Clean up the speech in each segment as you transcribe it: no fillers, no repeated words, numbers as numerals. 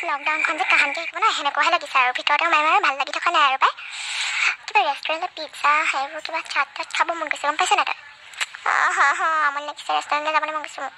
লকডাউনখন যে কাহানিকে শিকিব ন সেনেকুৱাহে লাগিছে আৰু ভিতৰতে সোমাই ভাল লাগি থকা নাই আৰু পাই কিবা ৰেষ্টুৰেণ্টত পিজ্জা সেইবোৰ কিবা চাট তাত খাব মন গৈছে গম পাইছ নাই তই আমনি লাগিছে ৰেষ্টুৰেণ্টলৈ যাবলৈ মন গৈছে মোক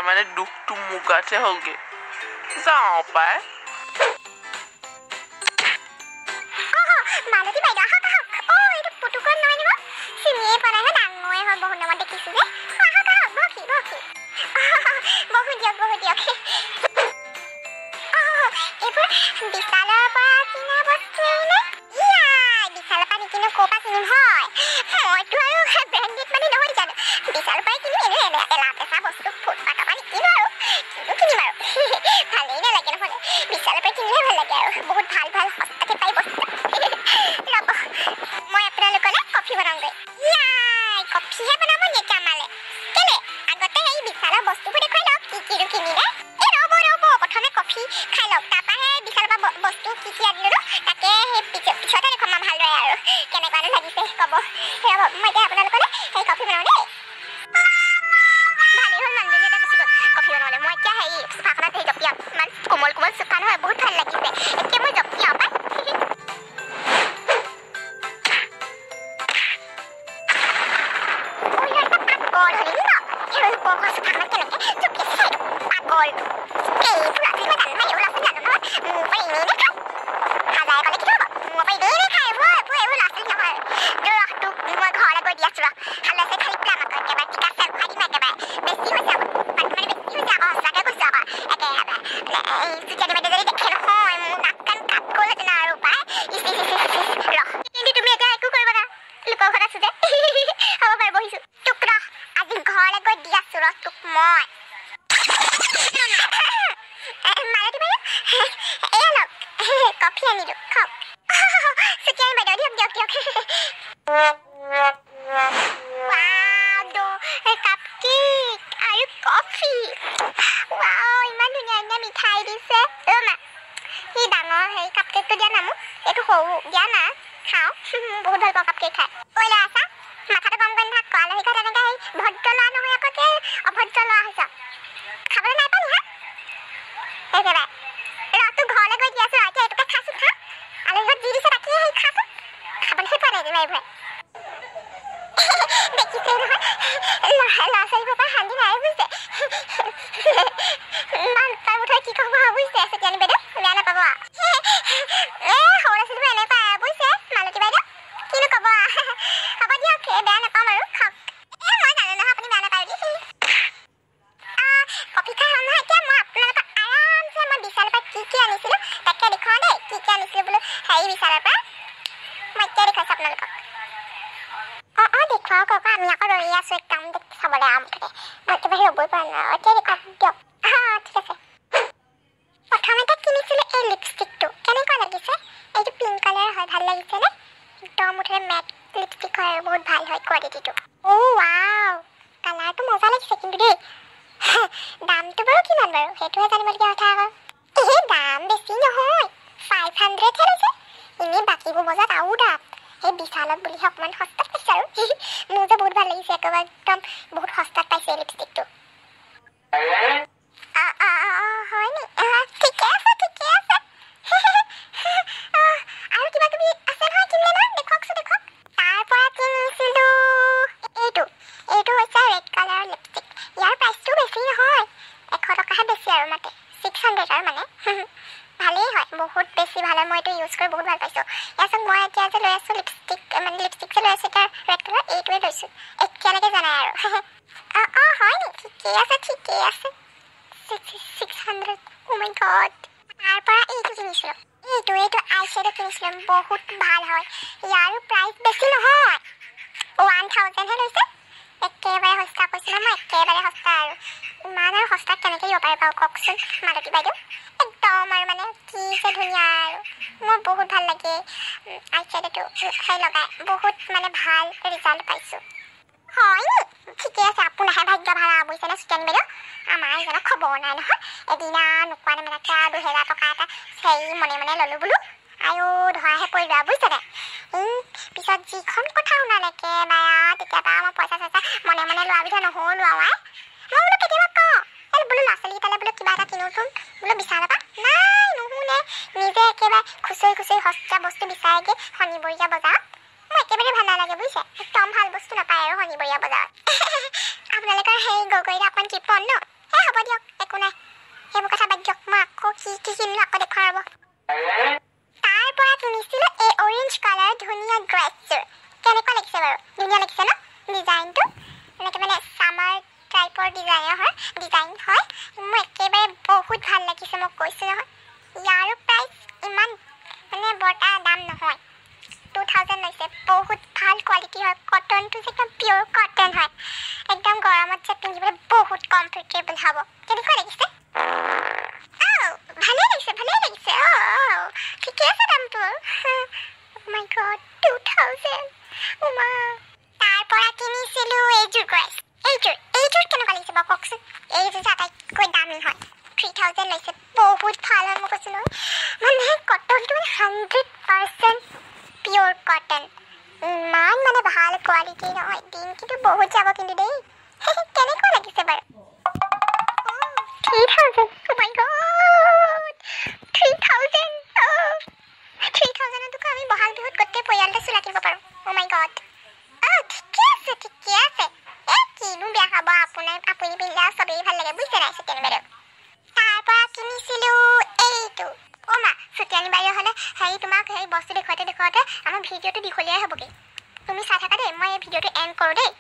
মানে দুখটো মুগাতে হ'লগে যাওঁ পাই মালতী বাইদেউ আহক এইটো পুতুকন নহয় নিব চিনিয়ে পোৱা নাই ডাঙৰে হয় বহুত নামত দেখিছো যে আহক বহি দিয়ক এইবোৰ বিশালৰ পৰা কিনা বস্তু নে বিশালৰ পৰা নিকিনো ক'ৰ পৰা কিনিম হয় মইতো আৰু ব্ৰেণ্ডেড মানে নহয় জানো বিশালৰ পৰাই কিনিম এনে এলা পেচা বস্তু ফুটপাথৰ পৰা নিকিনো আৰু কিনিম আৰু ভালেই নালাগে নহ'লে বিশালৰ পৰা কিনিলে ভাল লাগে আৰু বহুত ভাল সস্তাতে পাই বস্তু ৰ'ব মই আপোনালোকলৈ কফি কফিহে বনাব নেকি আমালে কেলে আগতে সেই বিশালৰ বস্তুবোৰ দেখুৱাই লওক কি কি কিনিলে ৰ'ব প্ৰথমে কফি খাই লওক তাৰপৰাহে বিশালৰ পৰা বস্তু কি কি আনিলো তাকে সেই পিছতে দেখুৱাম ভালদৰে আৰু কেনেকুৱানো লাগিছে ক'ব ৰ'ব মই এতিয়া আপোনালোকলৈ সেই কফি বনাওঁ দেই ভালেই হ'ল মানুহজনী এটা গুচি গ'ল কফি বনাবলৈ মই এতিয়া সেই চোফাখনত সেই জপিয়াম ইমান কোমল চোফা নহয় বহুত ভাল লাগিছে এতিয়া মই জপিয়াওঁ পাই কফি আনিলো খাওক সুচিয়ানী বাইদেউ দিয়ক কাপকেক আৰু কফি ইমান ধুনীয়া ধুনীয়া মিঠাই দিছে মা সি ডাঙৰ সেই কাপকেকটো দিয়া না মোক এইটো সৰু দিয়া না খাওঁ বহুত ভাল পাওঁ কাপকেক খাই কৈ লোৱা আছা মাথাটো গৰম কৰি নাথাক আলহী ঘৰত এনেকৈ সেই ভদ্ৰ লোৱা নহয় আকৌ অভদ্ৰ লোৱা হৈছ খাবলৈ নাই পালি হা একেবাৰে তোৰ ঘৰলৈ গৈ দি আছো এতিয়া এইটোকে খাচোন খা আলহী ঘৰত যি দিছে তাকে সেই খাচোন খাবলৈ পোৱা নাই এইবোৰ দেখিছে নহয় ল'ৰা ছোৱালীবোৰৰ পৰা শান্তি নাই বুজিছে তাৰ মুঠতে কি ক'ব বুজিছে চুটিয়ানী বাইদেউ বেয়া নাপাব সৰু ল'ৰা ছোৱালীবোৰ এনেকুৱা বুজিছে মালতী বাইদেউ কিনো ক'ব হ'ব দিয়ক বেয়া নাপাম আৰু খাওক মই জানো নহয় আপুনি বেয়া নাপায় বুলি কফি খাই হ'ল নহয় এতিয়া মই আপোনালোকক আৰামছে মই বিশালৰ পৰা কি আনিছিলোঁ তাকে দেখুৱাওঁ দেই কি আনিছিলোঁ বোলো হেৰি বিশালৰ পৰা মই এতিয়া দেখুৱাইছোঁ আপোনালোকক দেখুৱাওক আকৌ আমি আকৌ ৰৈ আছোঁ একদম চাবলৈ মুঠতে মই একেবাৰে ৰ'বই পৰা নাই এতিয়া দেখুৱাওক দিয়ক ঠিক আছে প্ৰথমতে কিনিছিলোঁ এই লিপষ্টিকটো কেনেকুৱা লাগিছে এইটো পিংক কালাৰ হয় ভাল লাগিছেনে একদম মুঠতে মেট লিপষ্টিক হয় আৰু বহুত ভাল হয় কোৱালিটিটো ৱাও কালাৰটো মজা লাগিছে কিন্তু দেই দামটো বাৰু কিমান বাৰু সেইটোহে জানিবলগীয়া কথা আকৌ দাম বেছি নহয় 500হে লৈছে এনেই বাকীবোৰ বজাত আৰু দাম সেই বিশালত বুলিহে অকণমান সস্তাত পাইছে আৰু মোৰ যে বহুত ভাল লাগিছে একেবাৰে একদম বহুত সস্তাত পাইছে এই লিপষ্টিকটো হয় নি ঠিকে আছে আৰু কিবা কিবি আছে নহয় কিনিলে নহয় দেখুৱাওকচোন দেখুৱাওক তাৰপৰা কিনিছিলোঁ এইটো হৈছে ৰেড কালাৰৰ লিপষ্টিক ইয়াৰ প্ৰাইচটো বেছি নহয় 100 টকাহে বেছি আৰু মাতে 600 আৰু মানে ভালেই হয় বহুত বেছি ভাল হয় মই এইটো ইউজ কৰি বহুত ভাল পাইছোঁ ইয়াৰ মই এতিয়া যে লৈ আছোঁ লিপষ্টিক মানে লিপষ্টিক যে লৈ আছোঁ এতিয়া ৰেড কালাৰ এইটোৱে লৈছোঁ এতিয়ালৈকে জানাই আৰু হয় নি ঠিকেই আছে 600 মাই গড তাৰপৰা এইটো কিনিছিলোঁ এইটো আইশ্বেডো কিনিছিলোঁ বহুত ভাল হয় ইয়াৰো প্ৰাইচ বেছি নহয় 1000হে লৈছে একেবাৰে সস্তা কৈছোঁ মই একেবাৰে সস্তা আৰু ইমান আৰু সস্তাত কেনেকৈ দিব পাৰে বাৰু কওকচোন মালতী বাইদেউ একদম আৰু মানে কি যে ধুনীয়া আৰু মোৰ বহুত ভাল লাগে আইশ্বেডোটো সেই লগাই বহুত মানে ভাল ৰিজাল্ট পাইছোঁ হয় নি ঠিকে আছে আপোনাৰহে ভাগ্য ভাল বুজিছেনে চুটিয়ানী বাইদেউ আমাৰ এইজনক খবৰ নাই নহয় এদিনা নোকোৱা নেমেলাকৈ 2000 টকা এটা হেৰি মনে ল'লোঁ বোলো আৰু ধৰাহে পৰিলোঁ আৰু বুজিছেনে পিছত যিখন কথা শুনালৈকে তেতিয়াবা মই পইচা চইচা মনে লোৱা বিধা নহ'লো আৰু মই বোলো কেতিয়াবা কওঁ বোলো ল'ৰা ছোৱালীকেইটালৈ বোলো কিবা এটা কিনোচোন বোলো বিশালৰ পৰা নাই নুশুনে নিজে একেবাৰে খুচৰি সস্তা বস্তু বিচাৰেগৈ শনিবৰীয়া বজাৰত মই একেবাৰে ভাল নালাগে বুজিছে একদম ভাল বস্তু নাপায় আৰু শনিবৰীয়া বজাৰত আপোনালোকৰ সেই গগৈৰে অকণমান কৃপণ ন হ'ব দিয়ক একো নাই সেইবোৰ কথা বাদ দিয়ক মই আকৌ কি কিনিলোঁ আকৌ দেখুৱাব তাৰপৰা কিনিছিলোঁ এই অৰেঞ্জ কালাৰ ধুনীয়া ড্ৰেছযোৰ কেনেকুৱা লাগিছে বাৰু ধুনীয়া লাগিছে ন ডিজাইনটো এনেকৈ মানে চামাৰ টাইপৰ ডিজাইন হয় মোৰ একেবাৰে বহুত ভাল লাগিছে মই কৈছোঁ নহয় ইয়াৰো প্ৰাইচ ইমান মানে বৰ এটা দাম নহয় 2000 লৈছে বহুত ভাল কোৱালিটি হয় কটনটো যে একদম পিয়'ৰ কটন হয় একদম গৰমত যে পিন্ধিবলৈ বহুত কমফৰ্টেবল হ'ব কেনেকুৱা লাগিছে ভালেই লাগিছে ঠিকে আছে দামটো মাই গড 2000 তাৰপৰা কিনিছিলোঁ কিন্তু বহুত যাব কিন্তু দেই কেনেকুৱা লাগিছে বাৰু 3,000 oh my god 3,000 3,000 টকা আমি বহাগ বিহুত গোটেই পৰিয়ালতে চুলা কিনিব পাৰোঁ oh my god ঠিকে আছে কিনো বেয়া খাব আপুনি পিন্ধিলে চবেই ভাল লাগে বুজিছে নাই চুটিয়ানী বাইদেউ তাৰপৰা কিনিছিলোঁ এইটো অ' মা চুটিয়ানী বাইদেউ হ'লে হেৰি তোমাক সেই বস্তু দেখুৱাওঁতে আমাৰ ভিডিঅ'টো দীঘলীয়াই হ'বগৈ তুমি চাই থাকা দেই মই এই ভিডিঅ'টো এণ্ড কৰোঁ দেই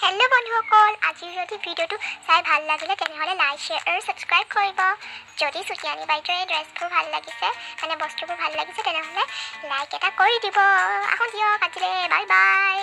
হেল্ল' বন্ধুসকল আজিৰ যদি ভিডিঅ'টো চাই ভাল লাগিলে তেনেহ'লে লাইক শ্বেয়াৰ আৰু ছাবস্ক্ৰাইব কৰিব যদি চুটিয়ানী বাইদেউৰ ড্ৰেছবোৰ ভাল লাগিছে মানে বস্তুবোৰ ভাল লাগিছে তেনেহ'লে লাইক এটা কৰি দিব আহোঁ দিয়ক আজিলৈ বাই বাই